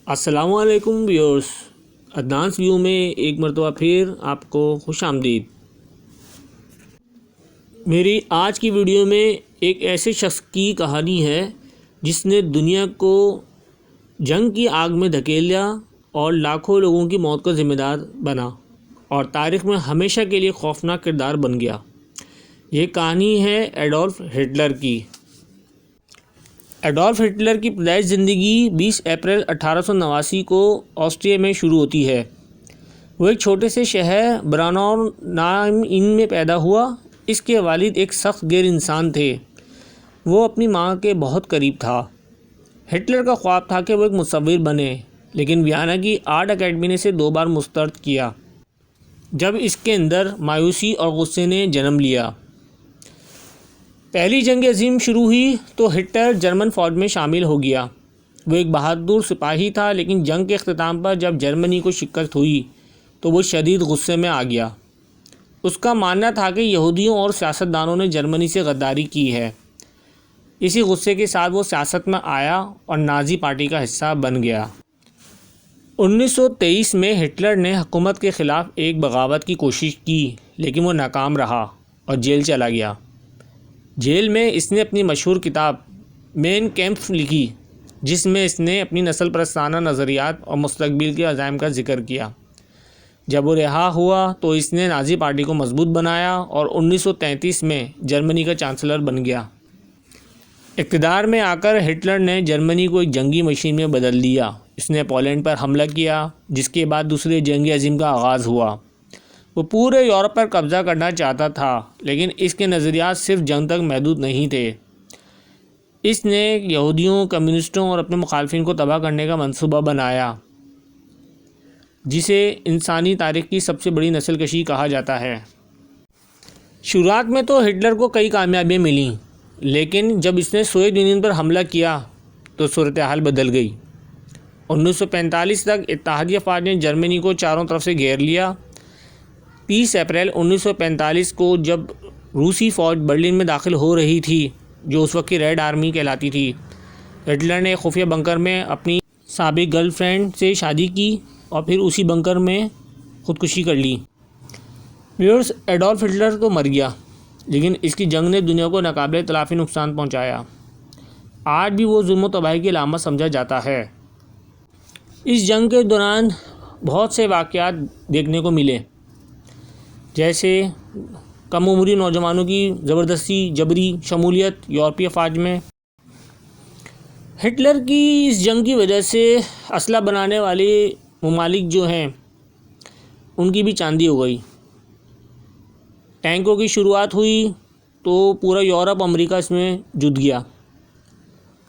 السلام علیکم viewers, عدنانس view میں ایک مرتبہ پھر آپ کو خوش آمدید۔ میری آج کی ویڈیو میں ایک ایسے شخص کی کہانی ہے جس نے دنیا کو جنگ کی آگ میں دھکیلا اور لاکھوں لوگوں کی موت کا ذمہ دار بنا اور تاریخ میں ہمیشہ کے لیے خوفناک کردار بن گیا۔ یہ کہانی ہے ایڈولف ہٹلر کی۔ ایڈولف ہٹلر کی پیدائش زندگی 20 اپریل 1889 کو آسٹریا میں شروع ہوتی ہے۔ وہ ایک چھوٹے سے شہر براناؤ نام میں پیدا ہوا۔ اس کے والد ایک سخت غیر انسان تھے۔ وہ اپنی ماں کے بہت قریب تھا۔ ہٹلر کا خواب تھا کہ وہ ایک مصور بنے، لیکن ویانا کی آرٹ اکیڈمی نے اسے 2 بار مسترد کیا جب اس کے اندر مایوسی اور غصے نے جنم لیا۔ پہلی جنگ عظیم شروع ہوئی تو ہٹلر جرمن فوج میں شامل ہو گیا۔ وہ ایک بہادر سپاہی تھا، لیکن جنگ کے اختتام پر جب جرمنی کو شکست ہوئی تو وہ شدید غصے میں آ گیا۔ اس کا ماننا تھا کہ یہودیوں اور سیاستدانوں نے جرمنی سے غداری کی ہے۔ اسی غصے کے ساتھ وہ سیاست میں آیا اور نازی پارٹی کا حصہ بن گیا۔ 1923 میں ہٹلر نے حکومت کے خلاف ایک بغاوت کی کوشش کی، لیکن وہ ناکام رہا اور جیل چلا گیا۔ جیل میں اس نے اپنی مشہور کتاب مین کیمپف لکھی، جس میں اس نے اپنی نسل پرستانہ نظریات اور مستقبل کے عزائم کا ذکر کیا۔ جب وہ رہا ہوا تو اس نے نازی پارٹی کو مضبوط بنایا اور 1933 میں جرمنی کا چانسلر بن گیا۔ اقتدار میں آ کر ہٹلر نے جرمنی کو ایک جنگی مشین میں بدل دیا۔ اس نے پولینڈ پر حملہ کیا، جس کے بعد دوسری جنگ عظیم کا آغاز ہوا۔ وہ پورے یورپ پر قبضہ کرنا چاہتا تھا، لیکن اس کے نظریات صرف جنگ تک محدود نہیں تھے۔ اس نے یہودیوں، کمیونسٹوں اور اپنے مخالفین کو تباہ کرنے کا منصوبہ بنایا، جسے انسانی تاریخ کی سب سے بڑی نسل کشی کہا جاتا ہے۔ شروعات میں تو ہٹلر کو کئی کامیابیاں ملیں، لیکن جب اس نے سوویت یونین پر حملہ کیا تو صورتحال بدل گئی۔ 1945 تک اتحادیہ فوج نے جرمنی کو چاروں طرف سے گھیر لیا۔ 30 اپریل 1945 کو جب روسی فوج برلن میں داخل ہو رہی تھی، جو اس وقت کی ریڈ آرمی کہلاتی تھی، ہٹلر نے خفیہ بنکر میں اپنی سابق گرل فرینڈ سے شادی کی اور پھر اسی بنکر میں خودکشی کر لی۔ ویورز، ایڈولف ہٹلر تو مر گیا، لیکن اس کی جنگ نے دنیا کو ناقابل تلافی نقصان پہنچایا۔ آج بھی وہ ظلم و تباہی کی علامت سمجھا جاتا ہے۔ اس جنگ کے دوران بہت سے واقعات دیکھنے کو ملے، جیسے کم عمری نوجوانوں کی زبردستی جبری شمولیت یورپی افواج میں۔ ہٹلر کی اس جنگ کی وجہ سے اسلحہ بنانے والے ممالک جو ہیں ان کی بھی چاندی ہو گئی۔ ٹینکوں کی شروعات ہوئی تو پورا یورپ، امریکہ اس میں جت گیا۔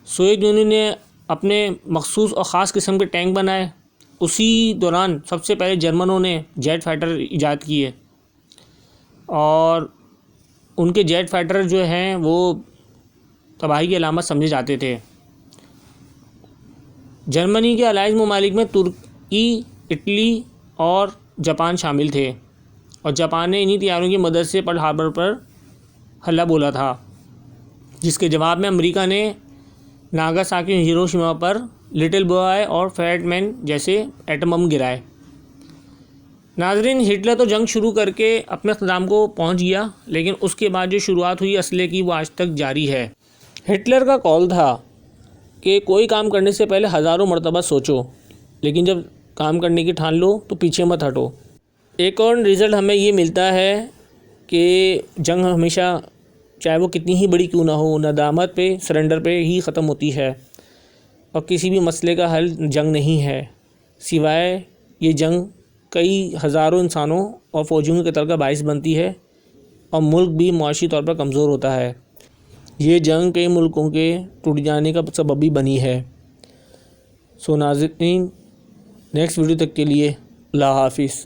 سوویت یونین نے اپنے مخصوص اور خاص قسم کے ٹینک بنائے۔ اسی دوران سب سے پہلے جرمنوں نے جیٹ فائٹر ایجاد کیے، اور ان کے جیٹ فائٹر جو ہیں وہ تباہی کی علامت سمجھے جاتے تھے۔ جرمنی کے الائز ممالک میں ترکی، اٹلی اور جاپان شامل تھے، اور جاپان نے انہی طیاروں کی مدد سے پرل ہاربر پر حملہ بولا تھا، جس کے جواب میں امریکہ نے ناگاساکی اور ہیروشیما پر لٹل بوائے اور فیٹ مین جیسے ایٹم بم گرائے۔ ناظرین، ہٹلر تو جنگ شروع کر کے اپنے اختتام کو پہنچ گیا، لیکن اس کے بعد جو شروعات ہوئی اسلحے کی وہ آج تک جاری ہے۔ ہٹلر کا قول تھا کہ کوئی کام کرنے سے پہلے ہزاروں مرتبہ سوچو، لیکن جب کام کرنے کی ٹھان لو تو پیچھے مت ہٹو۔ ایک اور رزلٹ ہمیں یہ ملتا ہے کہ جنگ ہمیشہ، چاہے وہ کتنی ہی بڑی کیوں نہ ہو، ندامت پہ، سرنڈر پہ ہی ختم ہوتی ہے، اور کسی بھی مسئلے کا حل جنگ نہیں ہے، سوائے یہ جنگ کئی ہزاروں انسانوں اور فوجیوں کے قتل کا باعث بنتی ہے، اور ملک بھی معاشی طور پر کمزور ہوتا ہے۔ یہ جنگ کئی ملکوں کے ٹوٹ جانے کا سبب بھی بنی ہے۔ ناظرین، نیکسٹ ویڈیو تک کے لیے اللہ حافظ۔